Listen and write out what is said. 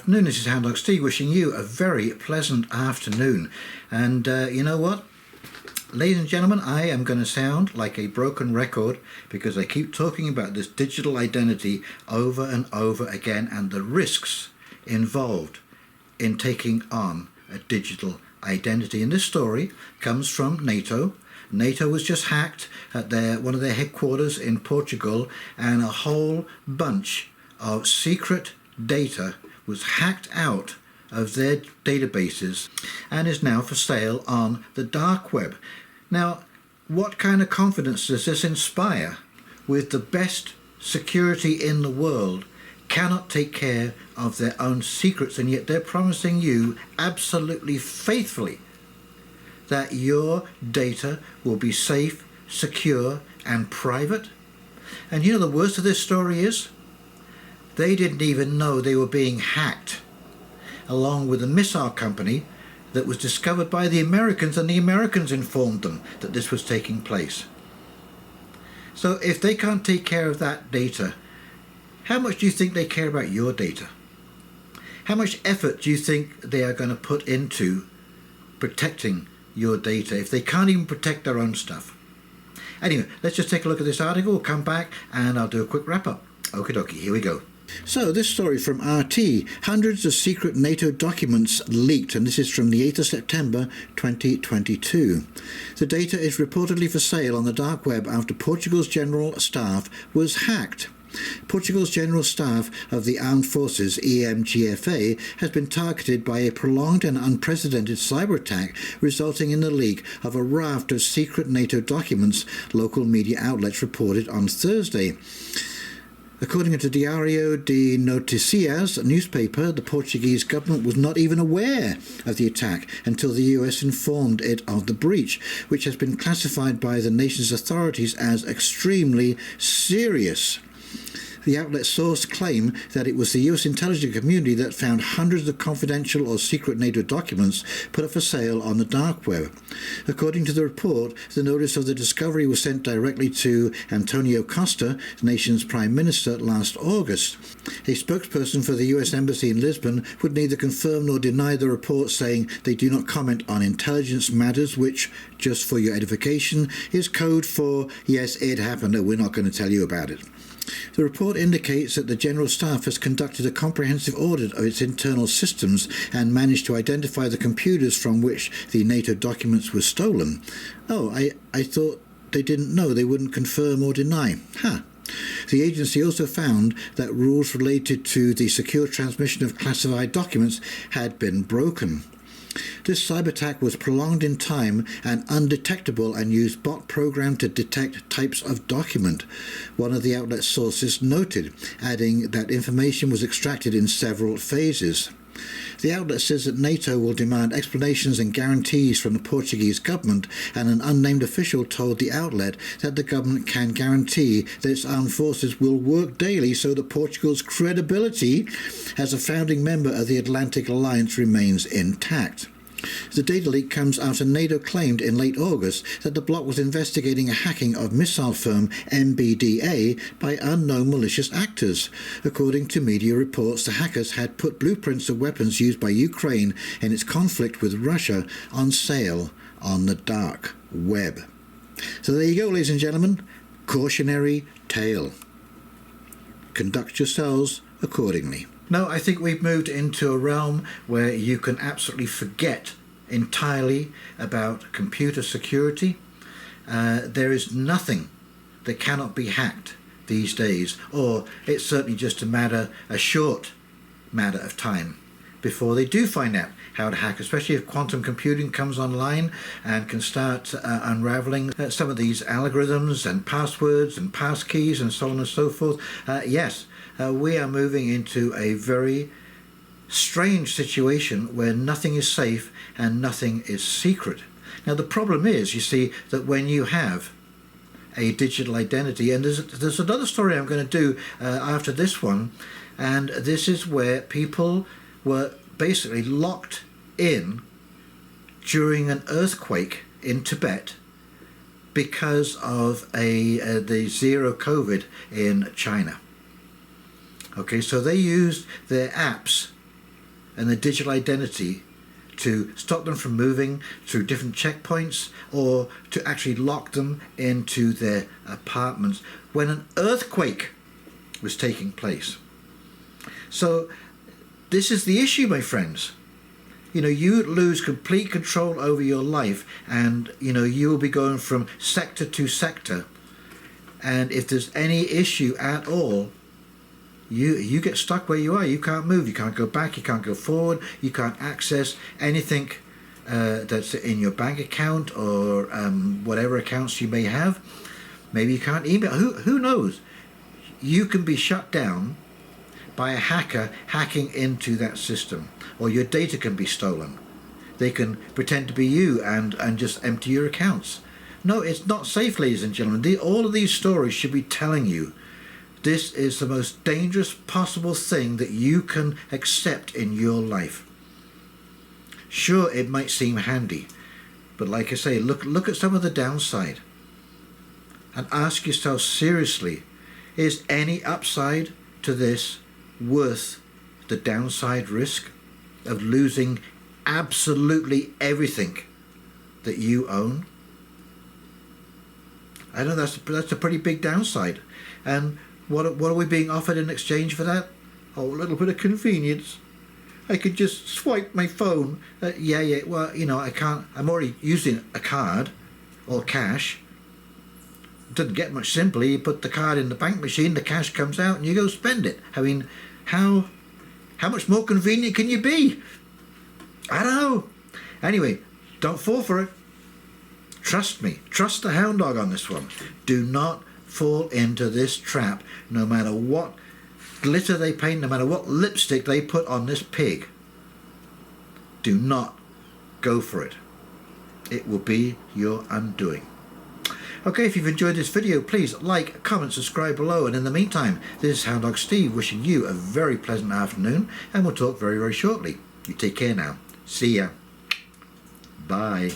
afternoon. This is Houndog Steve wishing you a very pleasant afternoon. And you know what? Ladies and gentlemen, I am going to sound like a broken record because I keep talking about this digital identity over and over again and the risks involved in taking on a digital identity. And this story comes from NATO. NATO was just hacked at one of their headquarters in Portugal, and a whole bunch of secret data was hacked out of their databases and is now for sale on the dark web. Now, what kind of confidence does this inspire? With the best security in the world cannot take care of their own secrets, and yet they're promising you absolutely faithfully that your data will be safe, secure and private. And you know the worst of this story is? They didn't even know they were being hacked, along with a missile company that was discovered by the Americans, and the Americans informed them that this was taking place. So if they can't take care of that data, how much do you think they care about your data? How much effort do you think they are going to put into protecting your data if they can't even protect their own stuff? Anyway, let's just take a look at this article. We'll come back and I'll do a quick wrap up. Okie dokie, here we go. So this story from RT, hundreds of secret NATO documents leaked, and this is from the 8th of September 2022. The data is reportedly for sale on the dark web after Portugal's general staff was hacked. Portugal's General Staff of the Armed Forces, EMGFA, has been targeted by a prolonged and unprecedented cyber attack, resulting in the leak of a raft of secret NATO documents, local media outlets reported on Thursday. According to Diário de Notícias newspaper, the Portuguese government was not even aware of the attack until the US informed it of the breach, which has been classified by the nation's authorities as extremely serious. The outlet's source claim that it was the US intelligence community that found hundreds of confidential or secret NATO documents put up for sale on the dark web. According to the report, the notice of the discovery was sent directly to Antonio Costa, the nation's Prime Minister, last August. A spokesperson for the US Embassy in Lisbon would neither confirm nor deny the report, saying they do not comment on intelligence matters, which, just for your edification, is code for, yes, it happened and we're not going to tell you about it. The report indicates that the General Staff has conducted a comprehensive audit of its internal systems and managed to identify the computers from which the NATO documents were stolen. Oh, I thought they didn't know, they wouldn't confirm or deny. The agency also found that rules related to the secure transmission of classified documents had been broken. This cyber attack was prolonged in time and undetectable and used bot program to detect types of document, one of the outlet's sources noted, adding that information was extracted in several phases. The outlet says that NATO will demand explanations and guarantees from the Portuguese government, and an unnamed official told the outlet that the government can guarantee that its armed forces will work daily so that Portugal's credibility as a founding member of the Atlantic Alliance remains intact. The data leak comes after NATO claimed in late August that the bloc was investigating a hacking of missile firm MBDA by unknown malicious actors. According to media reports, the hackers had put blueprints of weapons used by Ukraine in its conflict with Russia on sale on the dark web. So there you go, ladies and gentlemen. Cautionary tale. Conduct yourselves accordingly. No, I think we've moved into a realm where you can absolutely forget entirely about computer security. There is nothing that cannot be hacked these days, or it's certainly just a short matter of time before they do find out how to hack, especially if quantum computing comes online and can start unraveling some of these algorithms and passwords and passkeys and so on and so forth. Yes, we are moving into a very strange situation where nothing is safe and nothing is secret. Now the problem is, you see, that when you have a digital identity, and there's another story I'm going to do after this one, and this is where people were basically locked in during an earthquake in Tibet because of the zero COVID in China. Okay, so they used their apps and their digital identity to stop them from moving through different checkpoints, or to actually lock them into their apartments when an earthquake was taking place. So this is the issue, my friends. You know, you lose complete control over your life, and you know, you will be going from sector to sector, and if there's any issue at all, you get stuck where you are. You can't move, you can't go back, you can't go forward, you can't access anything that's in your bank account, or whatever accounts you may have. Maybe you can't email. Who knows? You can be shut down by a hacker hacking into that system, or your data can be stolen. They can pretend to be you and just empty your accounts. No, it's not safe, ladies and gentlemen. All of these stories should be telling you this is the most dangerous possible thing that you can accept in your life. Sure, it might seem handy, but like I say, look at some of the downside and ask yourself seriously, is any upside to this worth the downside risk of losing absolutely everything that you own? I know that's a pretty big downside. And what are we being offered in exchange for that? Oh, a little bit of convenience. I could just swipe my phone. Yeah, well, you know, I can't. I'm already using a card or cash. It doesn't get much simpler. You put the card in the bank machine, the cash comes out, and you go spend it. I mean, how much more convenient can you be? I don't know. Anyway, don't fall for it. Trust me. Trust the Houndog on this one. Do not fall into this trap, no matter what glitter they paint, no matter what lipstick they put on this pig. Do not go for it. It will be your undoing. Okay, if you've enjoyed this video, please like, comment, subscribe below, and in the meantime, this is Houndog Steve wishing you a very pleasant afternoon, and we'll talk very, very shortly. You take care now. See ya. Bye.